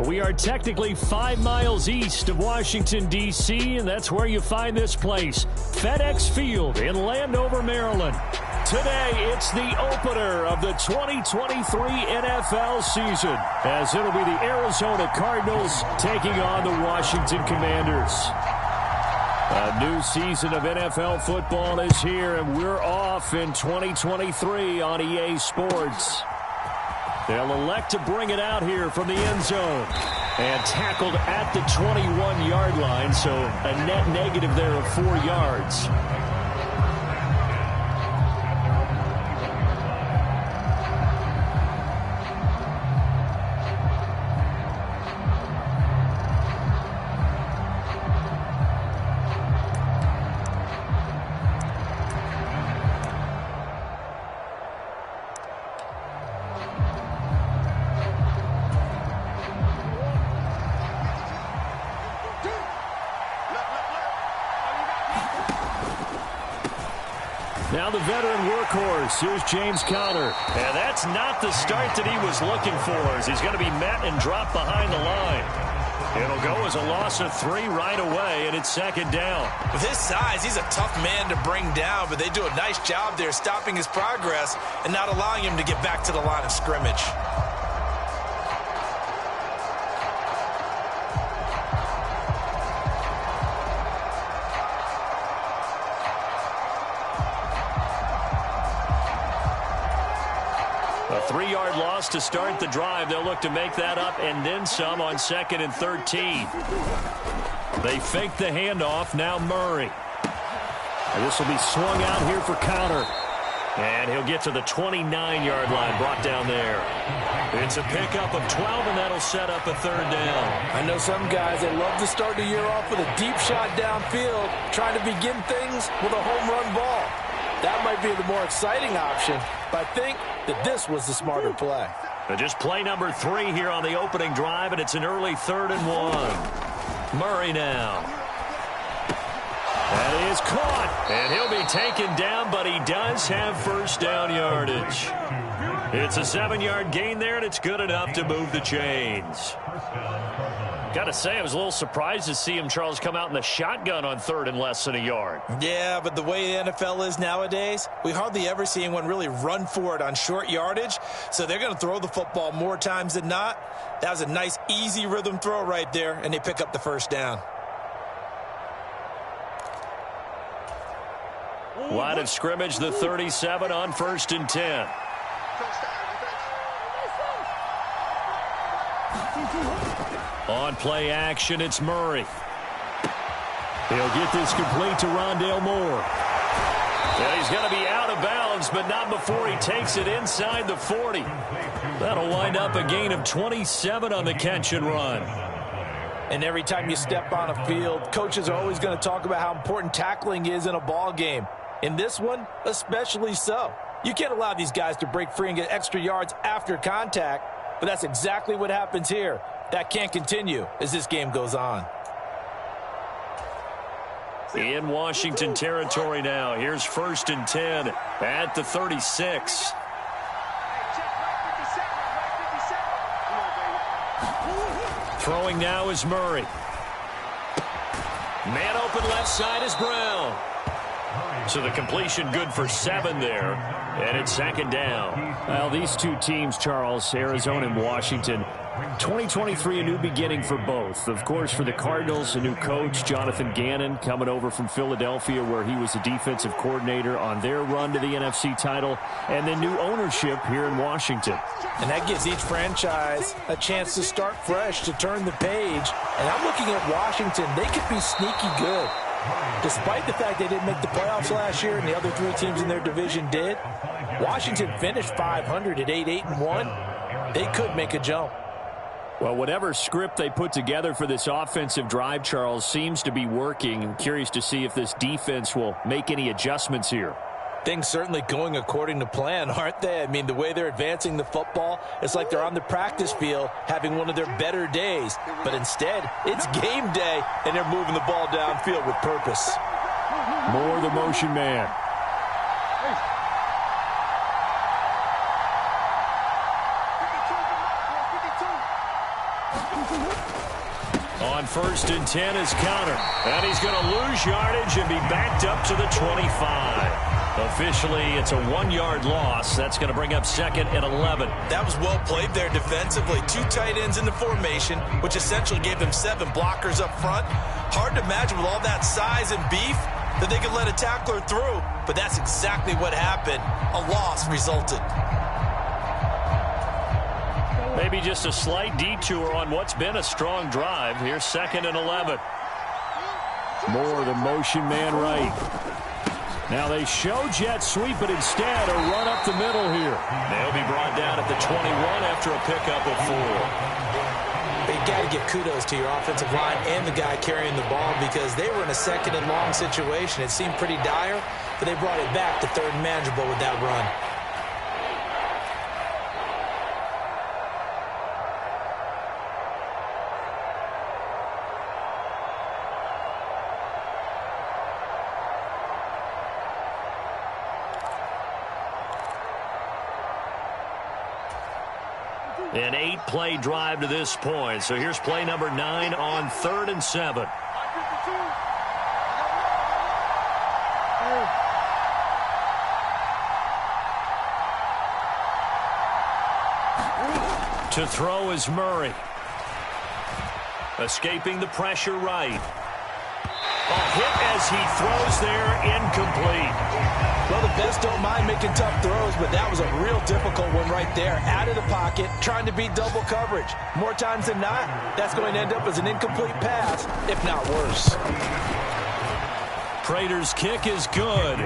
We are technically 5 miles east of Washington, D.C., and that's where you find this place, FedEx Field in Landover, Maryland. Today, it's the opener of the 2023 NFL season, as it'll be the Arizona Cardinals taking on the Washington Commanders. A new season of NFL football is here, and we're off in 2023 on EA Sports. They'll elect to bring it out here from the end zone. And tackled at the 21-yard line, so a net negative there of 4 yards. Now the veteran workhorse, here's James Conner. And that's not the start that he was looking for, as he's going to be met and dropped behind the line. It'll go as a loss of 3 right away, and it's second down. With his size, he's a tough man to bring down, but they do a nice job there stopping his progress and not allowing him to get back to the line of scrimmage. A 3-yard loss to start the drive. They'll look to make that up and then some on 2nd and 13. They fake the handoff. Now Murray. And this will be swung out here for Conner. And he'll get to the 29-yard line, brought down there. It's a pickup of 12, and that'll set up a 3rd down. I know some guys, they love to start the year off with a deep shot downfield, trying to begin things with a home run ball. That might be the more exciting option, but I think that this was the smarter play. Just play number 3 here on the opening drive, and it's an early 3rd and 1. Murray now. That is caught, and he'll be taken down, but he does have first down yardage. It's a 7-yard gain there, and it's good enough to move the chains. Got to say, I was a little surprised to see him, Charles, come out in the shotgun on 3rd and less than a yard. Yeah, but the way the NFL is nowadays, we hardly ever see anyone really run for it on short yardage, so they're going to throw the football more times than not. That was a nice, easy rhythm throw right there, and they pick up the first down. Line of scrimmage, the 37 on 1st and 10. On play action, it's Murray. He'll get this complete to Rondale Moore. And he's going to be out of bounds, but not before he takes it inside the 40. That'll wind up a gain of 27 on the catch and run. And every time you step on a field, coaches are always going to talk about how important tackling is in a ball game. In this one, especially so. You can't allow these guys to break free and get extra yards after contact, but that's exactly what happens here. That can't continue as this game goes on. In Washington territory now. Here's 1st and 10 at the 36. Throwing now is Murray. Man open left side is Brown. So the completion good for 7 there. And it's 2nd down. Well, these two teams, Charles, Arizona and Washington, 2023, a new beginning for both. Of course, for the Cardinals, a new coach, Jonathan Gannon, coming over from Philadelphia, where he was the defensive coordinator on their run to the NFC title, and then new ownership here in Washington. And that gives each franchise a chance to start fresh, to turn the page. And I'm looking at Washington. They could be sneaky good. Despite the fact they didn't make the playoffs last year and the other 3 teams in their division did, Washington finished 500 at 8-8-1. They could make a jump. Well, whatever script they put together for this offensive drive, Charles, seems to be working. I'm curious to see if this defense will make any adjustments here. Things certainly going according to plan, aren't they? I mean, the way they're advancing the football, it's like they're on the practice field having one of their better days. But instead, it's game day, and they're moving the ball downfield with purpose. Moore, the motion man. on 1st and 10 is counter. And he's going to lose yardage and be backed up to the 25. Officially, it's a 1-yard loss. That's going to bring up 2nd and 11. That was well played there defensively. 2 tight ends in the formation, which essentially gave them 7 blockers up front. Hard to imagine with all that size and beef that they could let a tackler through. But that's exactly what happened. A loss resulted. Maybe just a slight detour on what's been a strong drive. Here's 2nd and 11. More the motion man right. Now they show jet sweep, but instead a run up the middle here. They'll be brought down at the 21 after a pickup of 4. You got to give kudos to your offensive line and the guy carrying the ball because they were in a 2nd and long situation. It seemed pretty dire, but they brought it back to 3rd and manageable with that run. An 8-play drive to this point. So here's play number 9 on 3rd and 7. To throw is Murray. Escaping the pressure right. A hit as he throws there, incomplete. Well, the best don't mind making tough throws, but that was a real difficult one right there. Out of the pocket, trying to beat double coverage. More times than not, that's going to end up as an incomplete pass, if not worse. Prater's kick is good.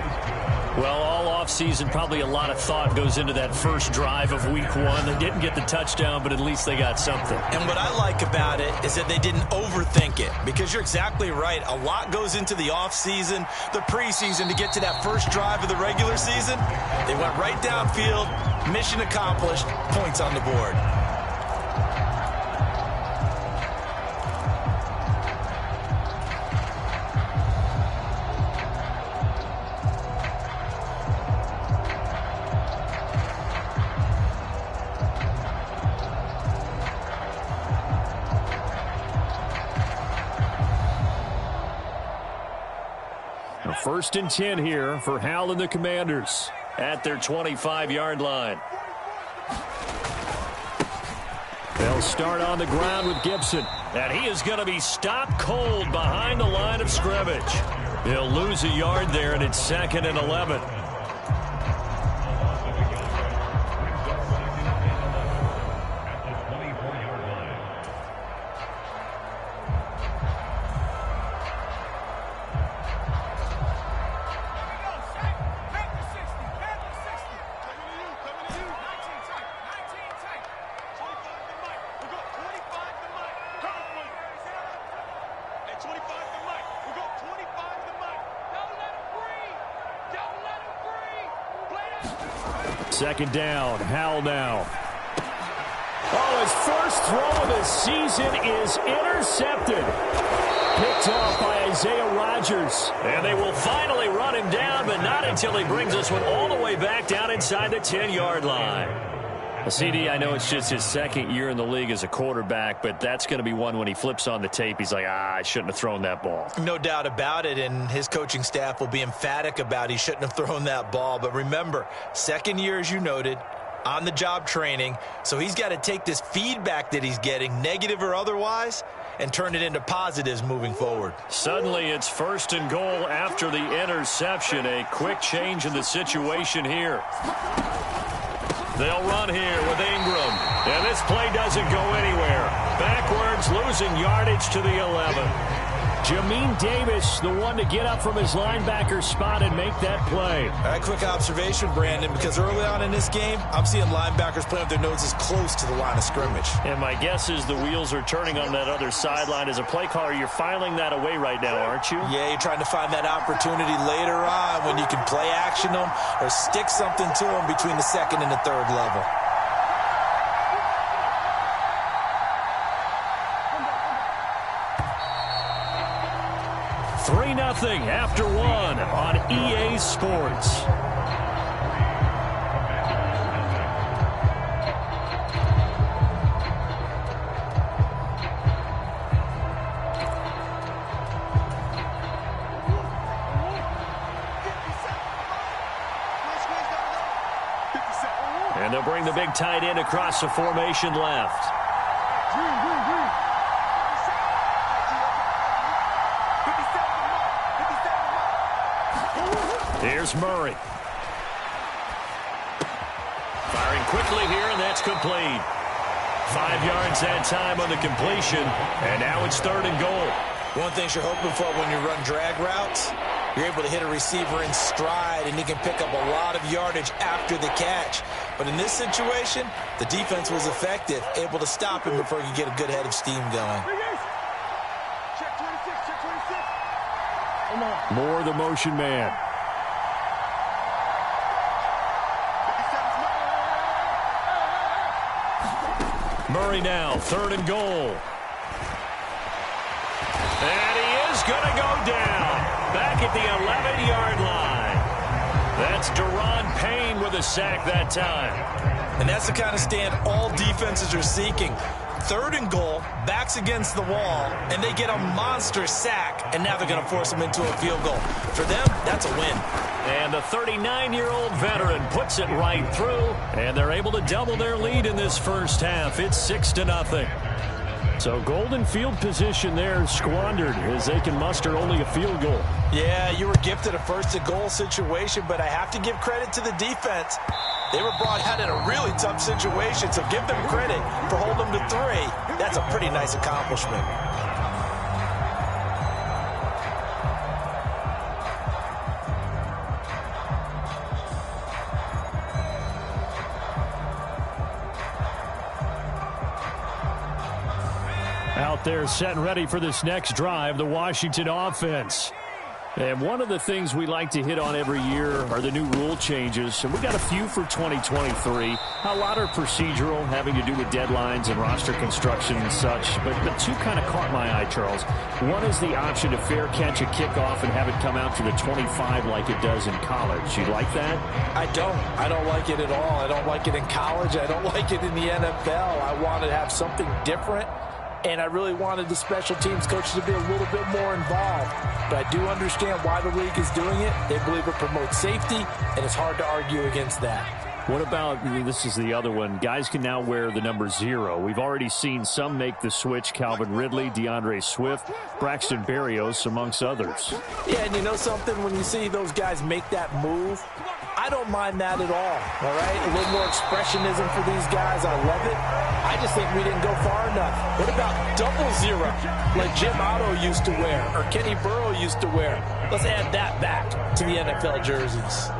Well, all offseason, probably a lot of thought goes into that first drive of week 1. They didn't get the touchdown, but at least they got something. And what I like about it is that they didn't overthink it, because you're exactly right. A lot goes into the offseason, the preseason to get to that first drive of the regular season. They went right downfield, mission accomplished, points on the board. First and 10 here for Hal and the Commanders at their 25-yard line. They'll start on the ground with Gibson. And he is going to be stopped cold behind the line of scrimmage. He'll lose a yard there, and it's 2nd and 11. Second down, Hal now. Oh, his first throw of the season is intercepted. Picked off by Isaiah Rodgers. And they will finally run him down, but not until he brings this one all the way back down inside the 10-yard line. Well, CD, I know it's just his 2nd year in the league as a quarterback, but that's going to be one when he flips on the tape. He's like, I shouldn't have thrown that ball. No doubt about it, and his coaching staff will be emphatic about he shouldn't have thrown that ball. But remember, 2nd year, as you noted, on-the-job training, so he's got to take this feedback that he's getting, negative or otherwise, and turn it into positives moving forward. Suddenly, it's 1st and goal after the interception. A quick change in the situation here. They'll run here with Ingram. And this play doesn't go anywhere. Backwards, losing yardage to the 11. Jamin Davis, the one to get up from his linebacker spot and make that play. All right, quick observation, Brandon, because early on in this game, I'm seeing linebackers playing with their noses close to the line of scrimmage. And my guess is the wheels are turning on that other sideline. As a play caller, you're filing that away right now, aren't you? Yeah, you're trying to find that opportunity later on when you can play action them or stick something to them between the 2nd and the 3rd level. Nothing after 1 on EA Sports. And they'll bring the big tight end across the formation left. Here's Murray. Firing quickly here, and that's complete. 5 yards that time on the completion, and now it's 3rd and goal. One thing you're hoping for when you run drag routes, you're able to hit a receiver in stride, and he can pick up a lot of yardage after the catch. But in this situation, the defense was effective, able to stop him before he could get a good head of steam going. More the motion man. Murray now, 3rd and goal. And he is going to go down. Back at the 11-yard line. That's Deron Payne with a sack that time. And that's the kind of stand all defenses are seeking. 3rd and goal, backs against the wall, and they get a monster sack, and now they're going to force him into a field goal. For them, that's a win. And the 39-year-old veteran puts it right through, and they're able to double their lead in this first half. It's 6-0. So golden field position there squandered as they can muster only a field goal. Yeah, you were gifted a 1st and goal situation, but I have to give credit to the defense. They were brought out in a really tough situation, so give them credit for holding them to 3. That's a pretty nice accomplishment. Out there set and ready for this next drive, the Washington offense. And one of the things we like to hit on every year are the new rule changes. And we got a few for 2023. A lot are procedural, having to do with deadlines and roster construction and such. But two kind of caught my eye, Charles. One is the option to fair catch a kickoff and have it come out to the 25 like it does in college. You like that? I don't. I don't like it at all. I don't like it in college. I don't like it in the NFL. I want to have something different. And I really wanted the special teams coaches to be a little bit more involved. But I do understand why the league is doing it. They believe it promotes safety, and it's hard to argue against that. What about, this is the other one, guys can now wear the number 0. We've already seen some make the switch, Calvin Ridley, DeAndre Swift, Braxton Berrios, amongst others. Yeah, and you know something? When you see those guys make that move, I don't mind that at all right? A little more expressionism for these guys. I love it. I just think we didn't go far enough. What about double 0, like Jim Otto used to wear or Kenny Burrow used to wear? Let's add that back to the NFL jerseys.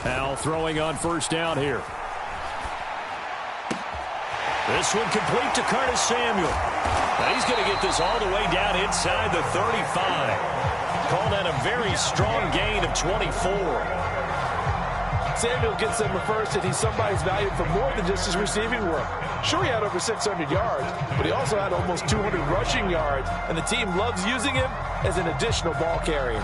Now throwing on 1st down here. This one complete to Curtis Samuel. Now he's going to get this all the way down inside the 35. Call that a very strong gain of 24. Samuel gets them a 1st, and he's somebody's valued for more than just his receiving work. Sure, he had over 600 yards, but he also had almost 200 rushing yards, and the team loves using him as an additional ball carrier.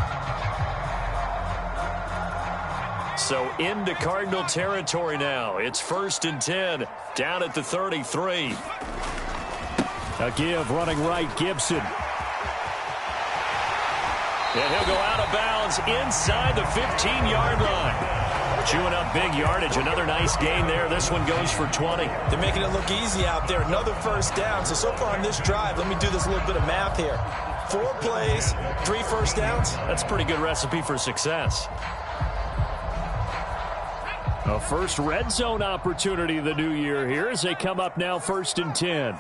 So into Cardinal territory now. It's 1st and 10, down at the 33. A give running right, Gibson. And he'll go out of bounds inside the 15-yard line. Chewing up big yardage. Another nice gain there. This one goes for 20. They're making it look easy out there. Another 1st down. So far on this drive, let me do this little bit of math here. 4 plays, 3 1st downs. That's a pretty good recipe for success. A first red zone opportunity the new year here as they come up now 1st and 10.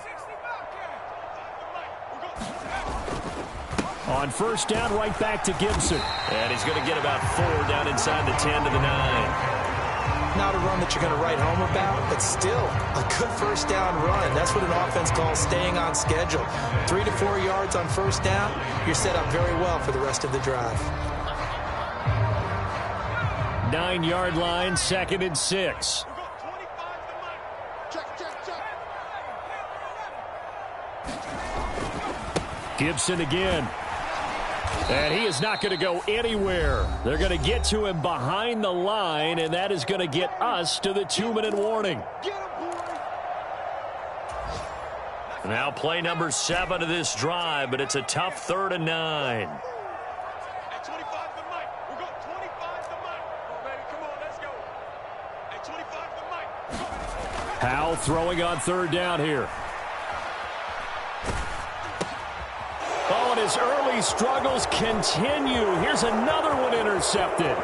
On 1st down, right back to Gibson. And he's going to get about 4 down inside the 10 to the 9. Not a run that you're going to write home about, but still a good 1st down run. That's what an offense calls staying on schedule. 3 to 4 yards on 1st down, you're set up very well for the rest of the drive. 9-yard line, 2nd and 6. Gibson again. And he is not going to go anywhere. They're going to get to him behind the line, and that is going to get us to the 2-minute warning. Now play number 7 of this drive, but it's a tough 3rd and 9. Howell throwing on 3rd down here. Oh, and his early struggles continue. Here's another one intercepted.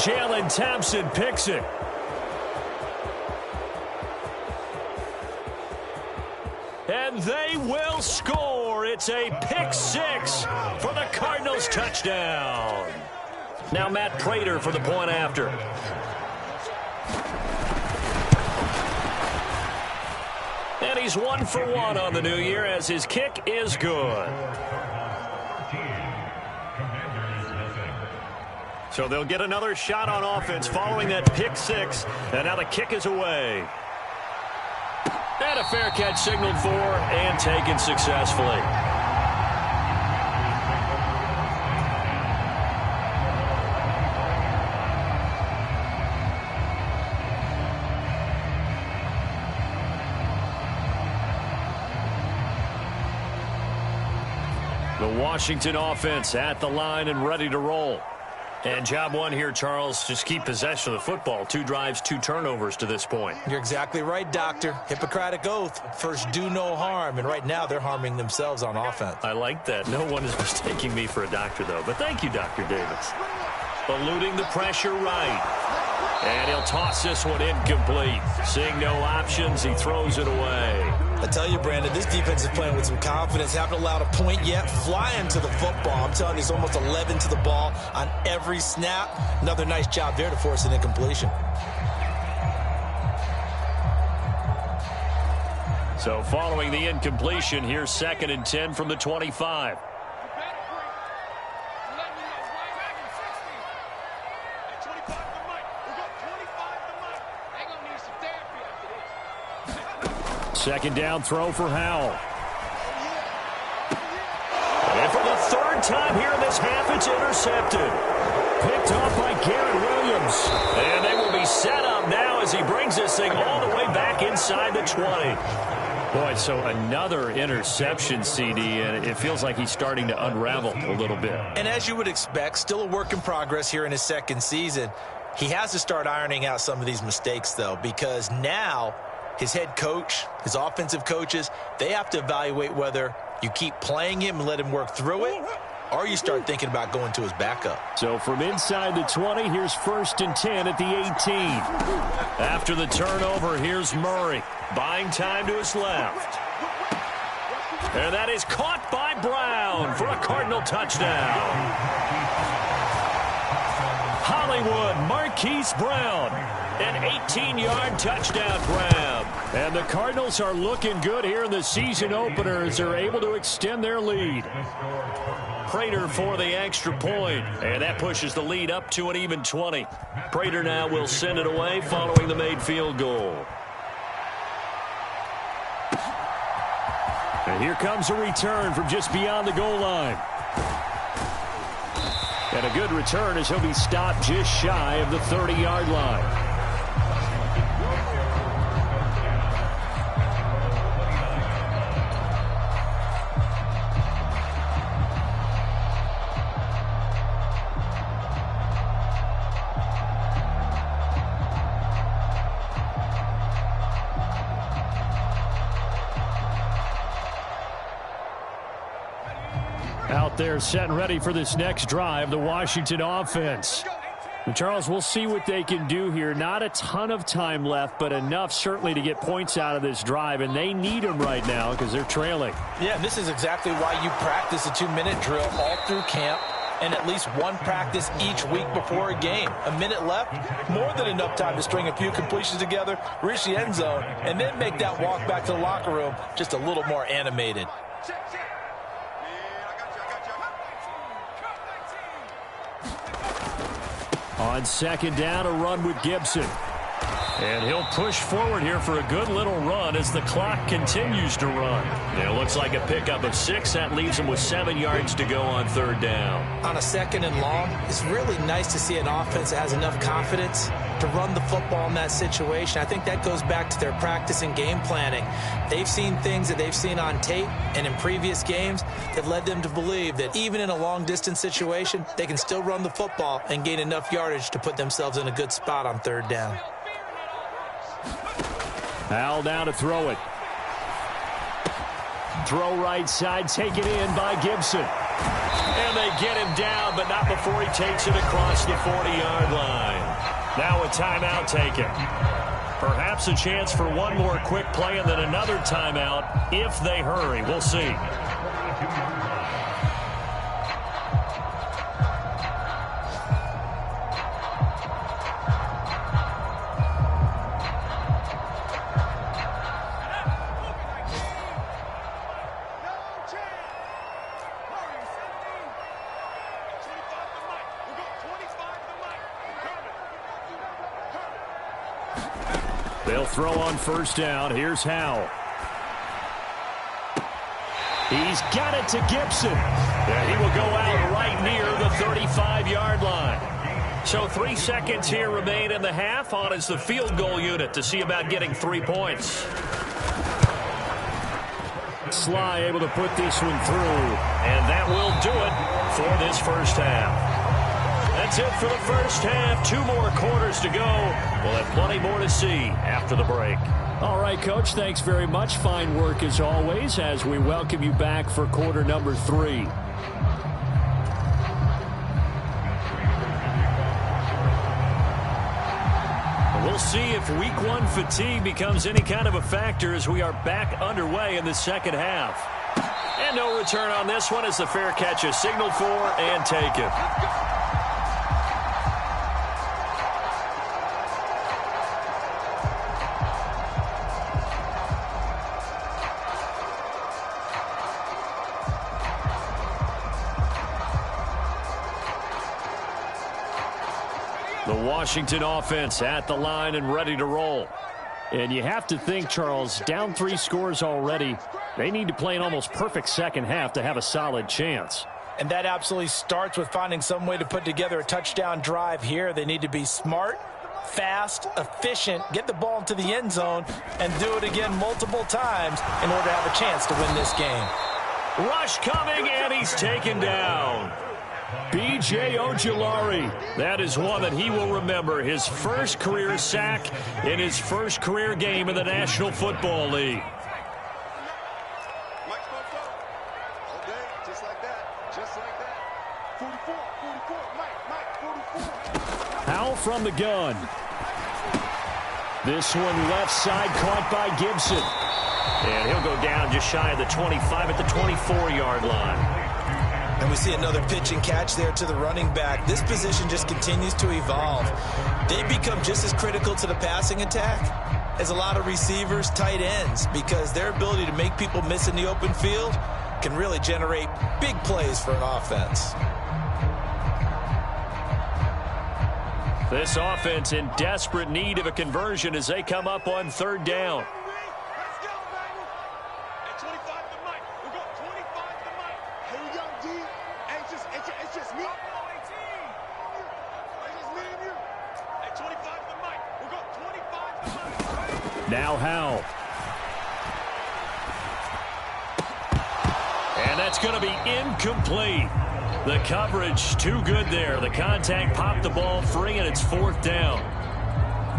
Jalen Thompson picks it. And they will score. It's a pick 6 for the Cardinals touchdown. Now Matt Prater for the point after. And he's 1 for 1 on the new year as his kick is good. So they'll get another shot on offense following that pick 6. And now the kick is away. And a fair catch signaled for and taken successfully. The Washington offense at the line and ready to roll. And job 1 here, Charles, just keep possession of the football. 2 drives, 2 turnovers to this point. You're exactly right, Doctor. Hippocratic oath. First, do no harm. And right now, they're harming themselves on offense. I like that. No one is mistaking me for a doctor, though. But thank you, Dr. Davis. Eluding the pressure right. And he'll toss this one incomplete. Seeing no options, he throws it away. I tell you, Brandon, this defense is playing with some confidence. Haven't allowed a point yet. Flying to the football. I'm telling you, it's almost 11 to the ball on every snap. Another nice job there to force an incompletion. So following the incompletion, here's 2nd and 10 from the 25. Second down throw for Howell. And for the 3rd time here in this half, it's intercepted. Picked off by Garrett Williams. And they will be set up now as he brings this thing all the way back inside the 20. Boy, so another interception, CD, and it feels like he's starting to unravel a little bit. And as you would expect, still a work in progress here in his 2nd season. He has to start ironing out some of these mistakes, though, because now his head coach, his offensive coaches, they have to evaluate whether you keep playing him and let him work through it, or you start thinking about going to his backup. So from inside the 20, here's 1st and 10 at the 18. After the turnover, here's Murray, buying time to his left. And that is caught by Brown for a Cardinal touchdown. Hollywood Marquise Brown, an 18-yard touchdown grab. And the Cardinals are looking good here in the season opener as they're able to extend their lead. Prater for the extra point, and that pushes the lead up to an even 20. Prater now will send it away following the made field goal. And here comes a return from just beyond the goal line. And a good return as he'll be stopped just shy of the 30-yard line. Out there set and ready for this next drive, the Washington offense. And Charles, we'll see what they can do here. Not a ton of time left, but enough certainly to get points out of this drive, and they need them right now because they're trailing. Yeah, and this is exactly why you practice a 2-minute drill all through camp and at least one practice each week before a game. A minute left, more than enough time to string a few completions together, reach the end zone, and then make that walk back to the locker room just a little more animated. On 2nd down, a run with Gibson. And he'll push forward here for a good little run as the clock continues to run. And it looks like a pickup of 6. That leaves him with 7 yards to go on third down. On a second and long, it's really nice to see an offense that has enough confidence to run the football in that situation. I think that goes back to their practice and game planning. They've seen things that they've seen on tape and in previous games that led them to believe that even in a long-distance situation, they can still run the football and gain enough yardage to put themselves in a good spot on third down. Al now to throw it. Throw right side, taken in by Gibson. And they get him down, but not before he takes it across the 40-yard line. Now a timeout taken. Perhaps a chance for one more quick play and then another timeout if they hurry. We'll see. They'll throw on first down. Here's Howe. He's got it to Gibson. And he will go out right near the 35-yard line. So 3 seconds here remain in the half. On is the field goal unit to see about getting 3 points. Sly able to put this one through. And that will do it for this first half. That's it for the first half. 2 more quarters to go. We'll have plenty more to see after the break. All right, Coach, thanks very much. Fine work as always as we welcome you back for quarter number 3. We'll see if week 1 fatigue becomes any kind of a factor as we are back underway in the second half. And no return on this one as the fair catch is signaled for and taken. The Washington offense at the line and ready to roll. And you have to think, Charles, down 3 scores already. They need to play an almost perfect second half to have a solid chance. And that absolutely starts with finding some way to put together a touchdown drive here. They need to be smart, fast, efficient, get the ball into the end zone, and do it again multiple times in order to have a chance to win this game. Rush coming, and he's taken down. B.J. Ojulari, that is one that he will remember. His first career sack in his first career game in the National Football League. Howe from the gun. This one left side caught by Gibson. And he'll go down just shy of the 25 at the 24-yard line. And we see another pitch and catch there to the running back. This position just continues to evolve. They become just as critical to the passing attack as a lot of receivers, tight ends, because their ability to make people miss in the open field can really generate big plays for an offense. This offense in desperate need of a conversion as they come up on third down. Now Howe. And that's going to be incomplete. The coverage too good there. The contact popped the ball free, and it's fourth down.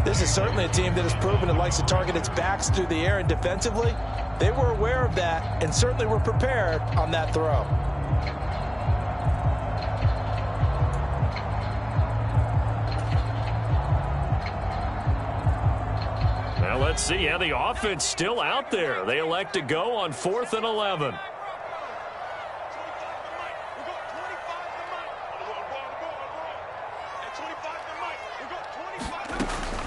This is certainly a team that has proven it likes to target its backs through the air, and defensively, they were aware of that and certainly were prepared on that throw. Well, let's see how the offense still out there. They elect to go on 4th and 11.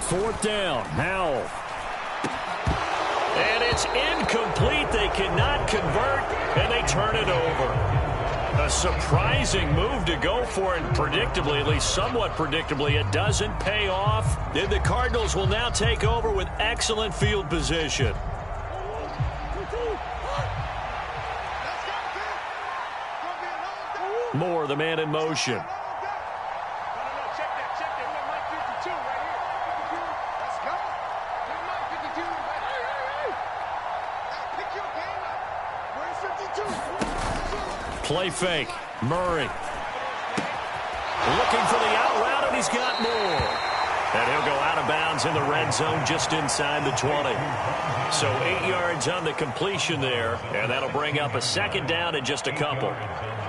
Fourth down, Howell. And it's incomplete. They cannot convert, and they turn it over. A surprising move to go for, and predictably, at least somewhat predictably, it doesn't pay off. Then the Cardinals will now take over with excellent field position. Moore, the man in motion. Play fake. Murray. Looking for the out route, and he's got more. And he'll go out of bounds in the red zone just inside the 20. So 8 yards on the completion there, and that'll bring up a second down and just a couple.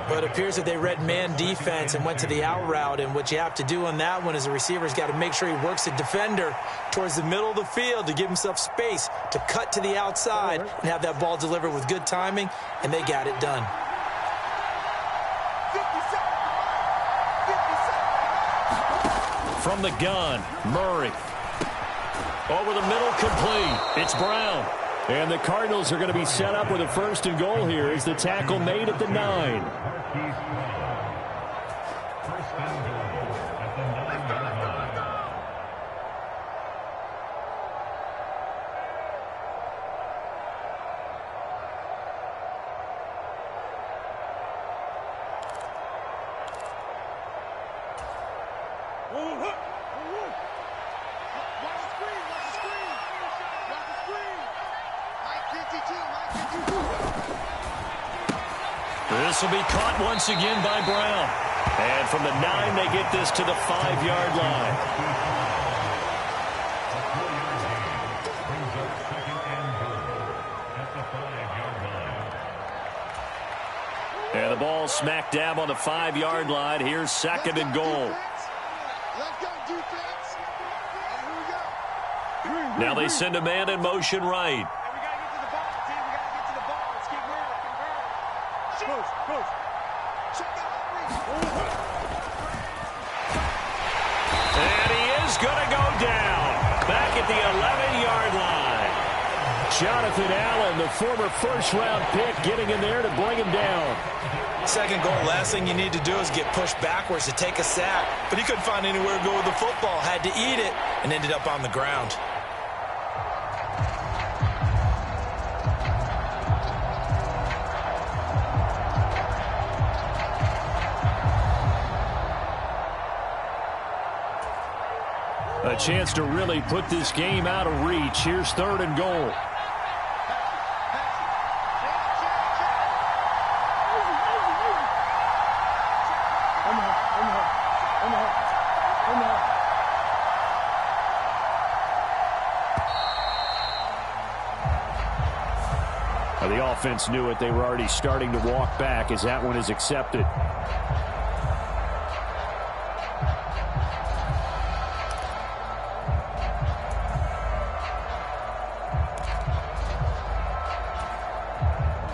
But it appears that they read man defense and went to the out route, and what you have to do on that one is the receiver's got to make sure he works the defender towards the middle of the field to give himself space to cut to the outside and have that ball delivered with good timing, and they got it done. From the gun, Murray. Over the middle, complete. It's Brown. And the Cardinals are going to be set up with a first and goal here as the tackle made at the 9. This will be caught once again by Brown. And from the 9, they get this to the 5-yard line. And the ball smack dab on the 5-yard line. Here's second and goal. Now they send a man in motion right. And he is going to go down. Back at the 11-yard line. Jonathan Allen, the former first-round pick, getting in there to bring him down. Second goal, last thing you need to do is get pushed backwards to take a sack. But he couldn't find anywhere to go with the football. Had to eat it and ended up on the ground. A chance to really put this game out of reach. Here's third and goal. The offense knew it. They were already starting to walk back as that one is accepted.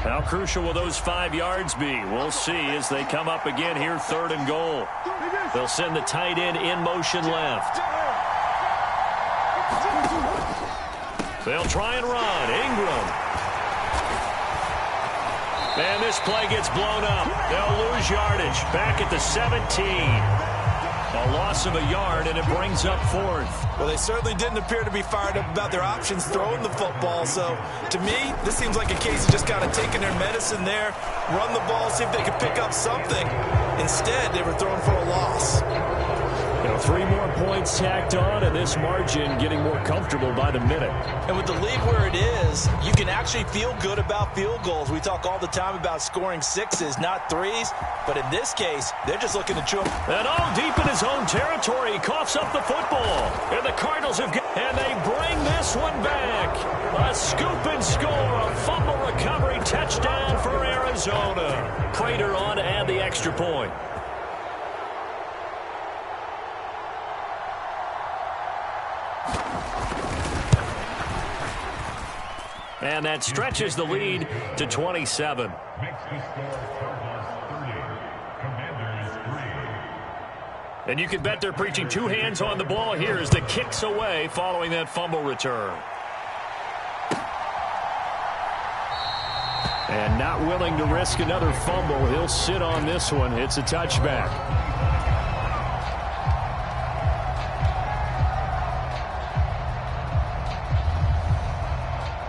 How crucial will those 5 yards be? We'll see as they come up again here, third and goal. They'll send the tight end in motion left. They'll try and run. Ingram. And this play gets blown up. They'll lose yardage. Back at the 17. A loss of a yard, and it brings up fourth. Well, they certainly didn't appear to be fired up about their options throwing the football. So, to me, this seems like a case of just kind of taking their medicine there, run the ball, see if they could pick up something. Instead, they were throwing for a loss. You know, 3 more points tacked on, and this margin getting more comfortable by the minute. And with the lead where it is, you can actually feel good about field goals. We talk all the time about scoring 6s, not 3s. But in this case, they're just looking to chew him. And all deep in his own territory, he coughs up the football. And the Cardinals have got, and they bring this one back. A scoop and score, a fumble recovery touchdown for Arizona. Prater on to add the extra point. And that stretches the lead to 27. And you can bet they're preaching 2 hands on the ball here as the kicks away following that fumble return. And not willing to risk another fumble. He'll sit on this one. It's a touchback.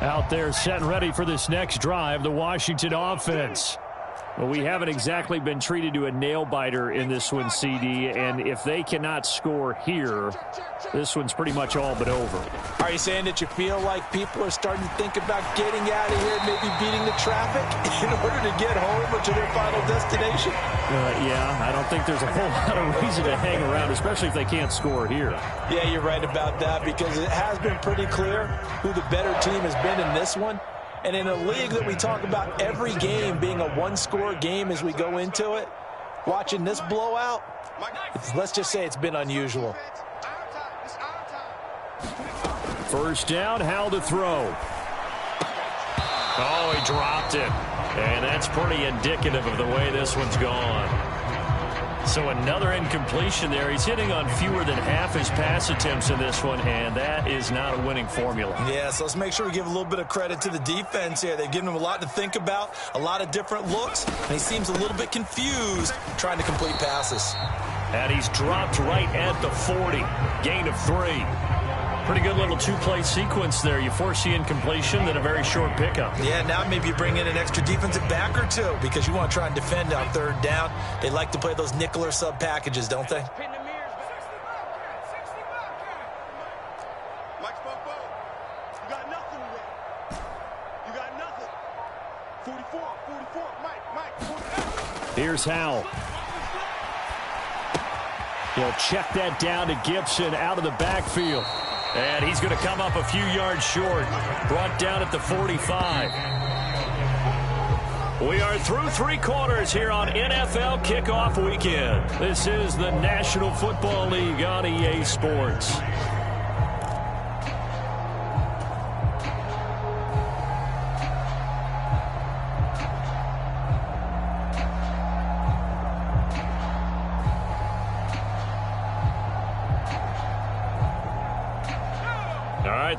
Out there set and ready for this next drive, the Washington offense. Well, we haven't exactly been treated to a nail-biter in this one, CD, and if they cannot score here, this one's pretty much all but over. Are you saying that you feel like people are starting to think about getting out of here, maybe beating the traffic in order to get home or to their final destination? Yeah, I don't think there's a whole lot of reason to hang around, especially if they can't score here. Yeah, you're right about that, because it has been pretty clear who the better team has been in this one. And in a league that we talk about every game being a one-score game as we go into it, watching this blowout, let's just say it's been unusual. First down, Howell to throw. Oh, he dropped it. And that's pretty indicative of the way this one's gone. So another incompletion there. He's hitting on fewer than half his pass attempts in this one, and that is not a winning formula. Yeah, so let's make sure we give a little bit of credit to the defense here. They've given him a lot to think about, a lot of different looks, and he seems a little bit confused trying to complete passes. And he's dropped right at the 40. Gain of 3. Pretty good little two-play sequence there. You force the incompletion, then a very short pickup. Yeah, now maybe you bring in an extra defensive back or two because you want to try and defend on third down. They like to play those nickel or sub packages, don't they? Here's Howell. He'll check that down to Gibson out of the backfield. And he's going to come up a few yards short. Brought down at the 45. We are through 3 quarters here on NFL Kickoff Weekend. This is the National Football League on EA Sports.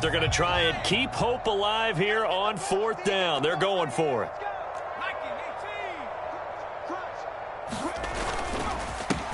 They're going to try and keep hope alive here on 4th down. They're going for it.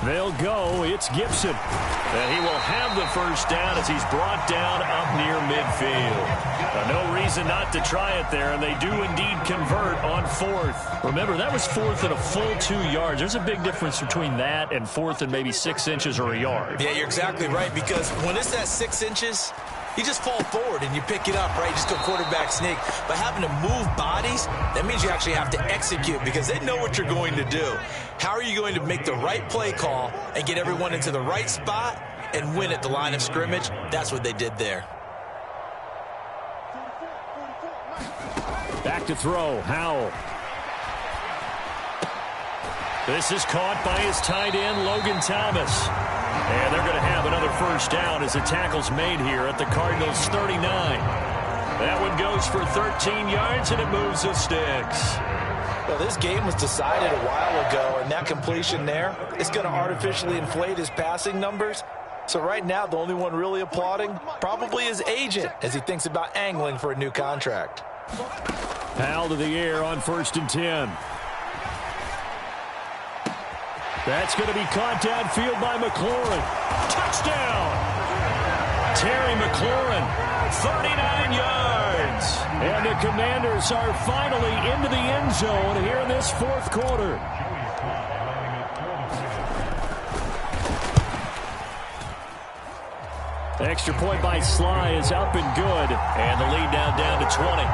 They'll go. It's Gibson. And he will have the first down as he's brought down up near midfield. No reason not to try it there, and they do indeed convert on 4th. Remember, that was 4th and a full 2 yards. There's a big difference between that and 4th and maybe 6 inches or a yard. Yeah, you're exactly right, because when it's at 6 inches, you just fall forward and you pick it up, right? You just go quarterback sneak. But having to move bodies, that means you actually have to execute because they know what you're going to do. How are you going to make the right play call and get everyone into the right spot and win at the line of scrimmage? That's what they did there. Back to throw, Howell. This is caught by his tight end, Logan Thomas. And they're going to have another first down as the tackle's made here at the Cardinals' 39. That one goes for 13 yards, and it moves the sticks. Well, this game was decided a while ago, and that completion there is going to artificially inflate his passing numbers. So right now, the only one really applauding probably his agent as he thinks about angling for a new contract. Howell to the air on 1st and 10. That's going to be caught downfield by McLaurin. Touchdown! Terry McLaurin, 39 yards. And the Commanders are finally into the end zone here in this 4th quarter. The extra point by Sly is up and good. And the lead now down to 20.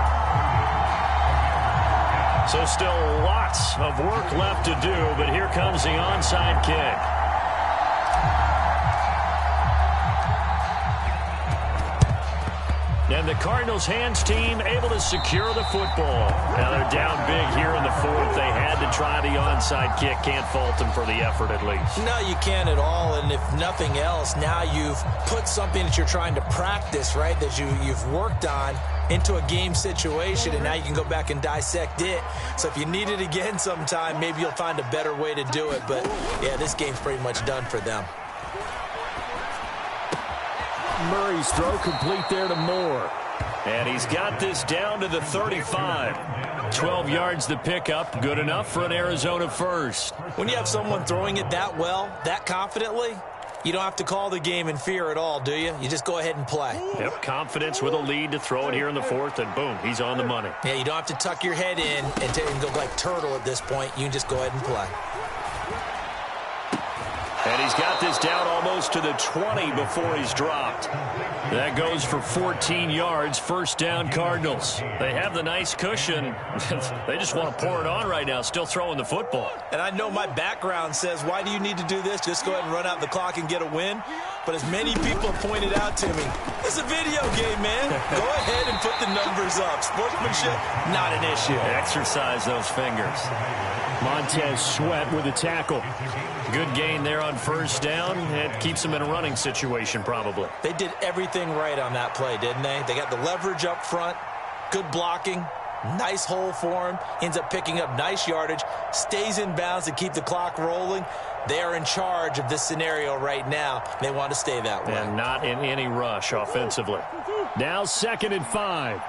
So still lots of work left to do, but here comes the onside kick. And the Cardinals hands team able to secure the football. Now they're down big here in the 4th. They had to try the onside kick. Can't fault them for the effort at least. No, you can't at all. And if nothing else, now you've put something that you're trying to practice, right, that you've worked on into a game situation, and now you can go back and dissect it. So if you need it again sometime, maybe you'll find a better way to do it. But, yeah, this game's pretty much done for them. Murray's throw complete there to Moore. And he's got this down to the 35. 12 yards the pickup, good enough for an Arizona first. When you have someone throwing it that well, that confidently, you don't have to call the game in fear at all, do you? You just go ahead and play. Yep, confidence with a lead to throw it here in the fourth, and boom, he's on the money. Yeah, you don't have to tuck your head in and go like turtle at this point. You can just go ahead and play. And he's got this down almost to the 20 before he's dropped. That goes for 14 yards, first down Cardinals. They have the nice cushion. They just want to pour it on right now, still throwing the football. And I know my background says, why do you need to do this? Just go ahead and run out the clock and get a win. But as many people pointed out to me, it's a video game, man. Go ahead and put the numbers up. Sportsmanship, not an issue. Exercise those fingers. Montez Sweat with a tackle. Good gain there on first down. It keeps them in a running situation, probably. They did everything right on that play, didn't they? They got the leverage up front, good blocking, nice hole for him, ends up picking up nice yardage, stays in bounds to keep the clock rolling. They are in charge of this scenario right now. They want to stay that way. And not in any rush offensively. Now 2nd and 5.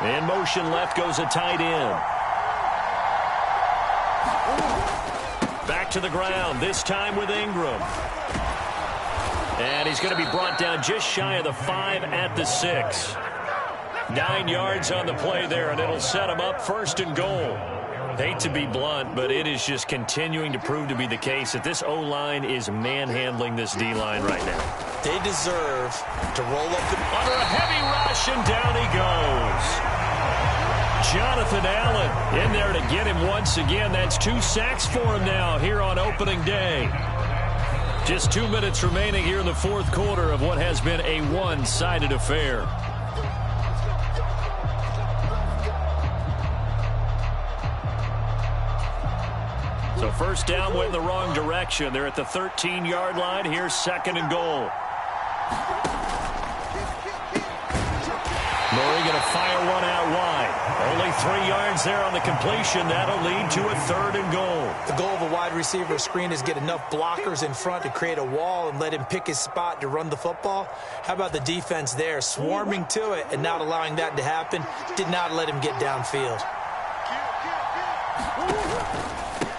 In motion left goes a tight end. Back to the ground, this time with Ingram. And he's going to be brought down just shy of the 5 at the 6. 9 yards on the play there, and it'll set him up 1st and goal. Hate to be blunt, but it is just continuing to prove to be the case that this O-line is manhandling this D-line right now. They deserve to roll up the... Under a heavy rush, and down he goes. Jonathan Allen in there to get him once again. That's 2 sacks for him now here on opening day. Just 2 minutes remaining here in the fourth quarter of what has been a one-sided affair. So first down went in the wrong direction. They're at the 13-yard line. Here's 2nd and goal. Murray going to fire one out wide. Only 3 yards there on the completion. That'll lead to a 3rd and goal. The goal of a wide receiver screen is get enough blockers in front to create a wall and let him pick his spot to run the football. How about the defense there, swarming to it and not allowing that to happen? Did not let him get downfield.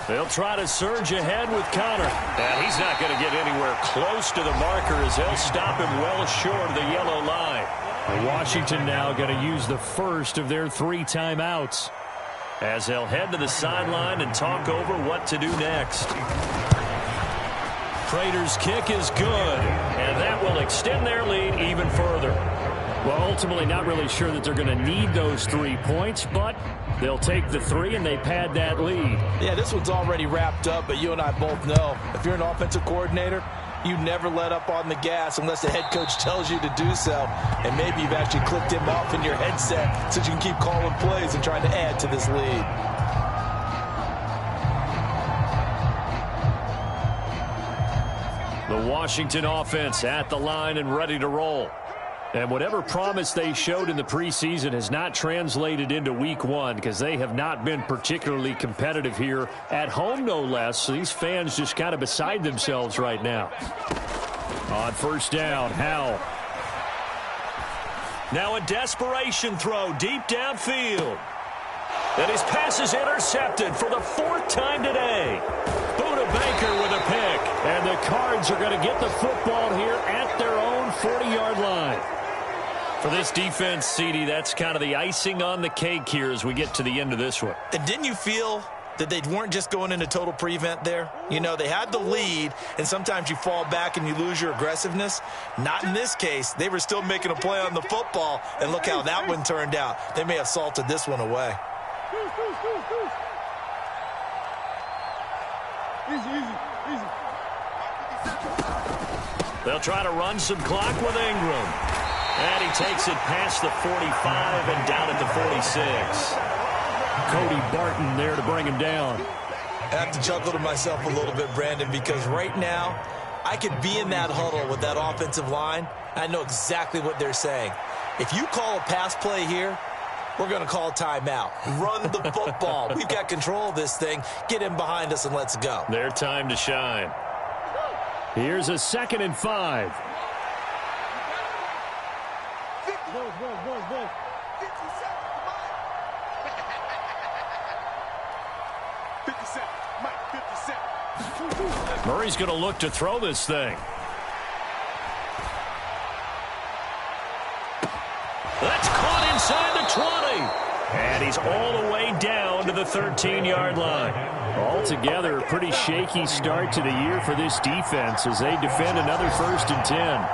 They'll try to surge ahead with Connor. And he's not going to get anywhere close to the marker as they'll stop him well short of the yellow line. Washington now going to use the first of their 3 timeouts as they'll head to the sideline and talk over what to do next. Prater's kick is good, and that will extend their lead even further. Well, ultimately not really sure that they're going to need those 3 points, but they'll take the 3 and they pad that lead. Yeah, this one's already wrapped up, but you and I both know if you're an offensive coordinator, you never let up on the gas unless the head coach tells you to do so. And maybe you've actually clicked him off in your headset so you can keep calling plays and trying to add to this lead. The Washington offense at the line and ready to roll. And whatever promise they showed in the preseason has not translated into week 1 because they have not been particularly competitive here at home, no less. So these fans just kind of beside themselves right now. On first down, Howell. Now a desperation throw deep downfield. And his pass is intercepted for the 4th time today. Buda Baker with a pick. And the Cards are going to get the football here at their own 40-yard line. For this defense, CD, that's kind of the icing on the cake here as we get to the end of this one. And didn't you feel that they weren't just going into total prevent there? You know, they had the lead, and sometimes you fall back and you lose your aggressiveness. Not in this case. They were still making a play on the football, and look how that one turned out. They may have salted this one away. They'll try to run some clock with Ingram. And he takes it past the 45 and down at the 46. Cody Barton there to bring him down. I have to chuckle to myself a little bit, Brandon, because right now I could be in that huddle with that offensive line. I know exactly what they're saying. If you call a pass play here, we're going to call timeout. Run the football. We've got control of this thing. Get him behind us and let's go. Their time to shine. Here's a 2nd and 5. Murray's going to look to throw this thing. That's caught inside the 20. And he's all the way down to the 13-yard line. Altogether, a pretty shaky start to the year for this defense as they defend another 1st and 10.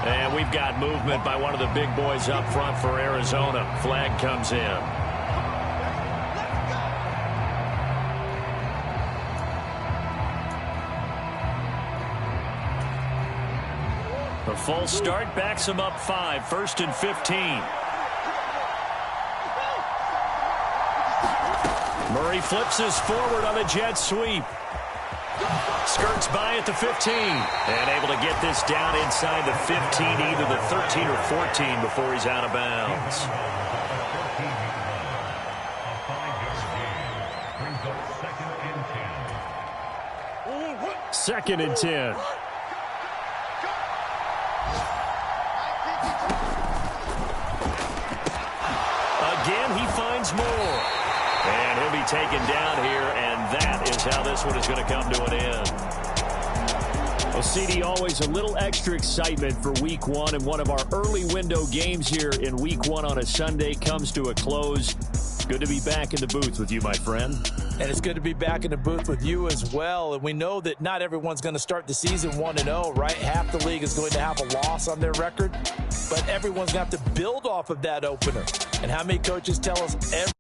And we've got movement by one of the big boys up front for Arizona. Flag comes in. A full start backs him up 5, 1st and 15. Murray flips this forward on a jet sweep. Skirts by at the 15. And able to get this down inside the 15, either the 13 or 14 before he's out of bounds. 2nd and 10. Again, he finds more. And he'll be taken down here, and that is how this one is going to come to an end. Well, CD, always a little extra excitement for Week 1, and one of our early window games here in Week 1 on a Sunday comes to a close. Good to be back in the booth with you, my friend. And it's good to be back in the booth with you as well. And we know that not everyone's going to start the season 1-0, right? Half the league is going to have a loss on their record. But everyone's going to have to build off of that opener. And how many coaches tell us every